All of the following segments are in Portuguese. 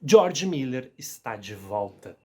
George Miller está de volta.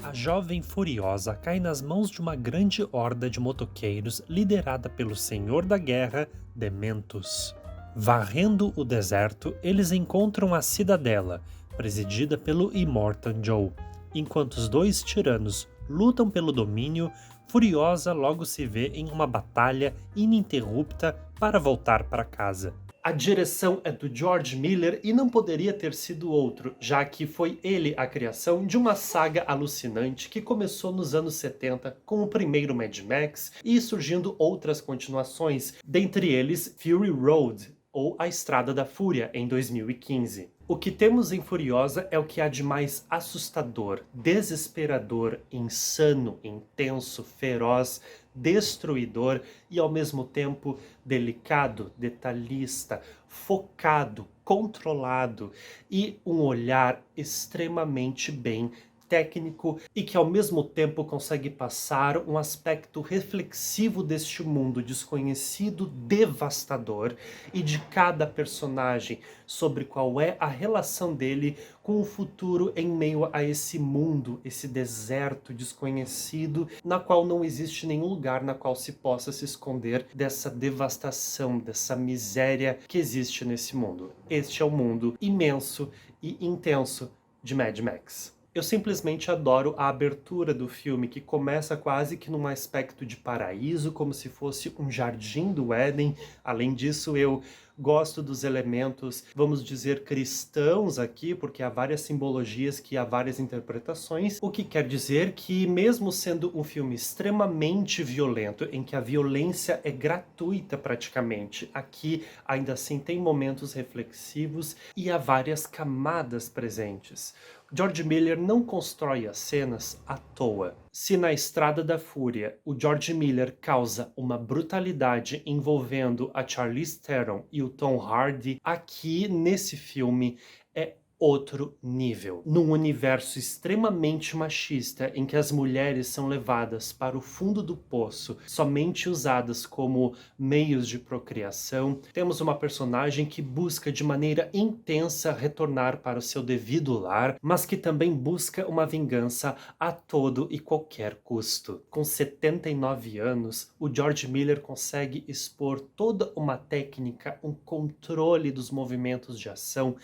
A jovem furiosa cai nas mãos de uma grande horda de motoqueiros liderada pelo Senhor da Guerra, Dementus. Varrendo o deserto, eles encontram a Cidadela, presidida pelo Immortan Joe. Enquanto os dois tiranos lutam pelo domínio, Furiosa logo se vê em uma batalha ininterrupta para voltar para casa. A direção é do George Miller e não poderia ter sido outro, já que foi ele a criação de uma saga alucinante que começou nos anos 70 com o primeiro Mad Max e surgindo outras continuações, dentre eles Fury Road, ou A Estrada da Fúria, em 2015. O que temos em Furiosa é o que há de mais assustador, desesperador, insano, intenso, feroz, destruidor e ao mesmo tempo delicado, detalhista, focado, controlado e um olhar extremamente bem técnico e que ao mesmo tempo consegue passar um aspecto reflexivo deste mundo desconhecido, devastador e de cada personagem, sobre qual é a relação dele com o futuro em meio a esse mundo, esse deserto desconhecido, na qual não existe nenhum lugar na qual se possa se esconder dessa devastação, dessa miséria que existe nesse mundo. Este é o mundo imenso e intenso de Mad Max. Eu simplesmente adoro a abertura do filme, que começa quase que num aspecto de paraíso, como se fosse um jardim do Éden. Além disso, eu gosto dos elementos, vamos dizer, cristãos aqui, porque há várias simbologias que há várias interpretações, o que quer dizer que mesmo sendo um filme extremamente violento, em que a violência é gratuita praticamente, aqui ainda assim tem momentos reflexivos e há várias camadas presentes. George Miller não constrói as cenas à toa. Se na Estrada da Fúria o George Miller causa uma brutalidade envolvendo a Charlize Theron e o Tom Hardy, aqui nesse filme é outro nível. Num universo extremamente machista, em que as mulheres são levadas para o fundo do poço, somente usadas como meios de procriação, temos uma personagem que busca de maneira intensa retornar para o seu devido lar, mas que também busca uma vingança a todo e qualquer custo. Com 79 anos, o George Miller consegue expor toda uma técnica, um controle dos movimentos de ação.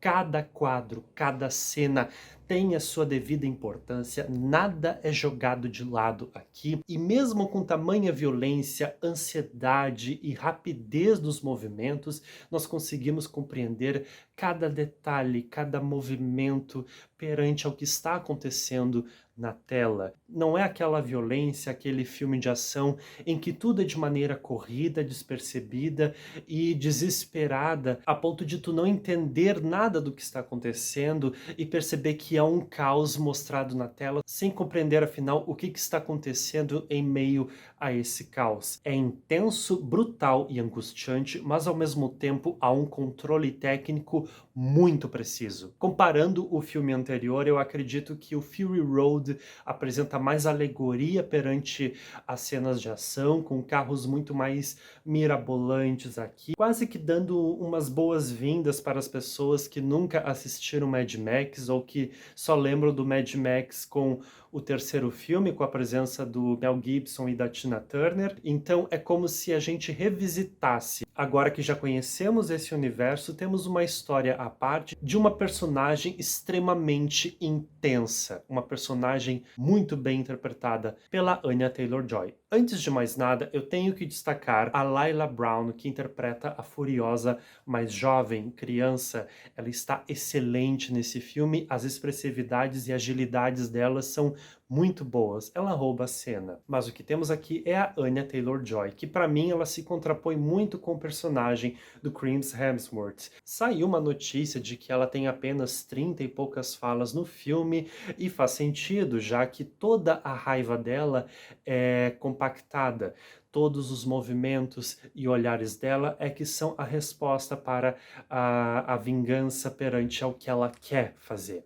Cada quadro, cada cena tem a sua devida importância, nada é jogado de lado aqui, e mesmo com tamanha violência, ansiedade e rapidez dos movimentos, nós conseguimos compreender cada detalhe, cada movimento perante ao que está acontecendo na tela. Não é aquela violência, aquele filme de ação em que tudo é de maneira corrida, despercebida e desesperada, a ponto de tu não entender nada do que está acontecendo e perceber que é um caos mostrado na tela, sem compreender afinal o que está acontecendo em meio a esse caos. É intenso, brutal e angustiante, mas ao mesmo tempo há um controle técnico muito preciso. Comparando o filme anterior, eu acredito que o Fury Road apresenta mais alegoria perante as cenas de ação, com carros muito mais mirabolantes aqui, quase que dando umas boas-vindas para as pessoas que nunca assistiram Mad Max ou que só lembram do Mad Max com o terceiro filme, com a presença do Mel Gibson e da Tina Turner. Então é como se a gente revisitasse. Agora que já conhecemos esse universo, temos uma história à parte de uma personagem extremamente intensa, uma personagem muito bem interpretada pela Anya Taylor-Joy. Antes de mais nada, eu tenho que destacar a Lila Brown, que interpreta a Furiosa mais jovem, criança. Ela está excelente nesse filme, as expressividades e agilidades dela são muito boas, ela rouba a cena. Mas o que temos aqui é a Anya Taylor-Joy, que para mim ela se contrapõe muito com o personagem do Chris Hemsworth. Saiu uma notícia de que ela tem apenas 30 e poucas falas no filme, e faz sentido, já que toda a raiva dela é compactada. Todos os movimentos e olhares dela é que são a resposta para a vingança perante ao que ela quer fazer.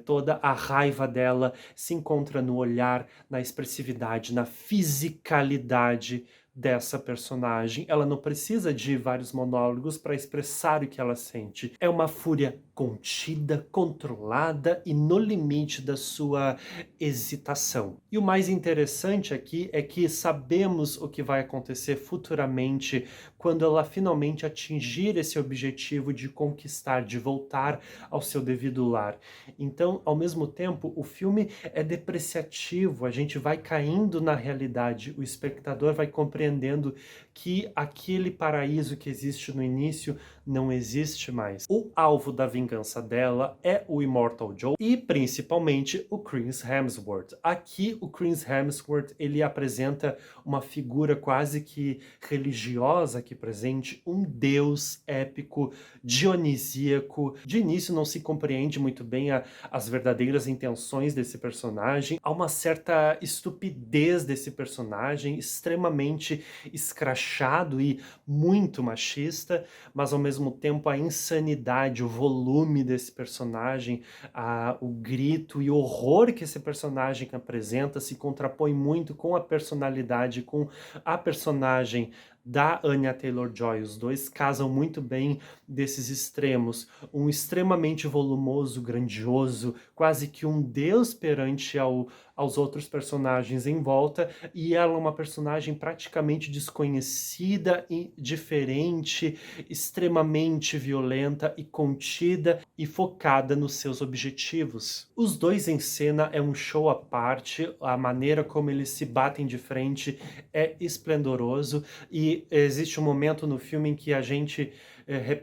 Toda a raiva dela se encontra no olhar, na expressividade, na fisicalidade dessa personagem. Ela não precisa de vários monólogos para expressar o que ela sente. É uma fúria contida, controlada e no limite da sua hesitação. E o mais interessante aqui é que sabemos o que vai acontecer futuramente quando ela finalmente atingir esse objetivo de conquistar, de voltar ao seu devido lar. Então, ao mesmo tempo, o filme é depreciativo, a gente vai caindo na realidade, o espectador vai compreendendo que aquele paraíso que existe no início não existe mais. O alvo da vingança dela é o Immortal Joe e principalmente o Chris Hemsworth. Aqui o Chris Hemsworth, ele apresenta uma figura quase que religiosa aqui presente, um deus épico, dionisíaco. De início não se compreende muito bem as verdadeiras intenções desse personagem. Há uma certa estupidez desse personagem, extremamente escrachado e muito machista, mas ao mesmo tempo a insanidade, o volume desse personagem, o grito e o horror que esse personagem apresenta se contrapõe muito com a personalidade, com a personagem da Anya Taylor-Joy. Os dois casam muito bem desses extremos. Um extremamente volumoso, grandioso, quase que um deus perante aos outros personagens em volta, e ela é uma personagem praticamente desconhecida e diferente, extremamente violenta e contida e focada nos seus objetivos. Os dois em cena é um show à parte, a maneira como eles se batem de frente é esplendoroso, e existe um momento no filme em que a gente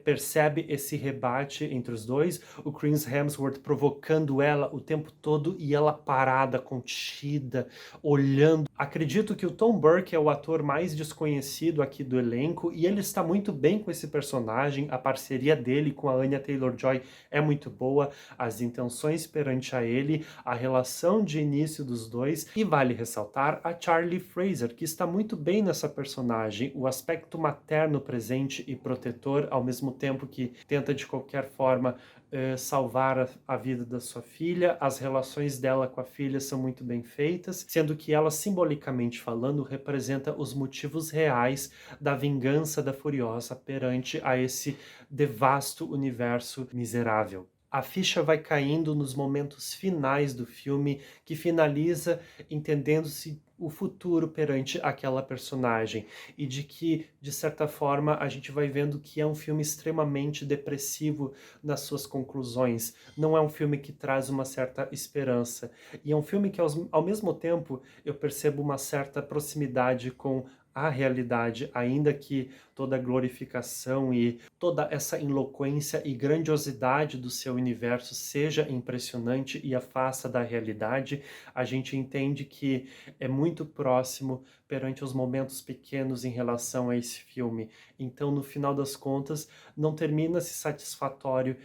percebe esse rebate entre os dois, o Chris Hemsworth provocando ela o tempo todo e ela parada, contida, olhando. Acredito que o Tom Burke é o ator mais desconhecido aqui do elenco e ele está muito bem com esse personagem, a parceria dele com a Anya Taylor-Joy é muito boa, as intenções perante a ele, a relação de início dos dois, e vale ressaltar a Charlie Fraser, que está muito bem nessa personagem, o aspecto materno presente e protetor, ao mesmo tempo que tenta de qualquer forma salvar a vida da sua filha. As relações dela com a filha são muito bem feitas, sendo que ela, simbolicamente falando, representa os motivos reais da vingança da Furiosa perante a esse devasto universo miserável. A ficha vai caindo nos momentos finais do filme, que finaliza entendendo-se o futuro perante aquela personagem, e de que, de certa forma, a gente vai vendo que é um filme extremamente depressivo nas suas conclusões. Não é um filme que traz uma certa esperança, e é um filme que, ao mesmo tempo, eu percebo uma certa proximidade com a realidade, ainda que toda a glorificação e toda essa eloquência e grandiosidade do seu universo seja impressionante e afasta da realidade, a gente entende que é muito próximo perante os momentos pequenos em relação a esse filme. Então, no final das contas, não termina-se satisfatório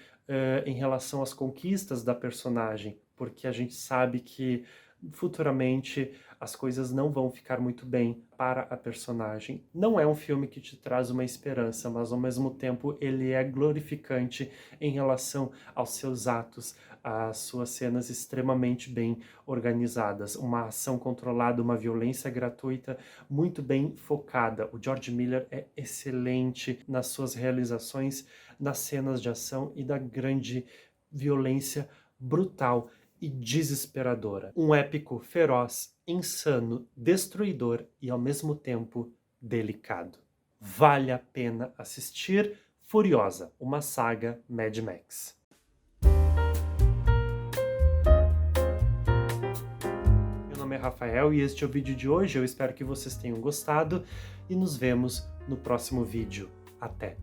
em relação às conquistas da personagem, porque a gente sabe que futuramente as coisas não vão ficar muito bem para a personagem. Não é um filme que te traz uma esperança, mas ao mesmo tempo ele é glorificante em relação aos seus atos, às suas cenas extremamente bem organizadas, uma ação controlada, uma violência gratuita muito bem focada. O George Miller é excelente nas suas realizações, nas cenas de ação e da grande violência brutal e desesperadora. Um épico feroz, insano, destruidor e ao mesmo tempo delicado. Vale a pena assistir Furiosa, uma saga Mad Max. Meu nome é Rafael e este é o vídeo de hoje. Eu espero que vocês tenham gostado e nos vemos no próximo vídeo. Até!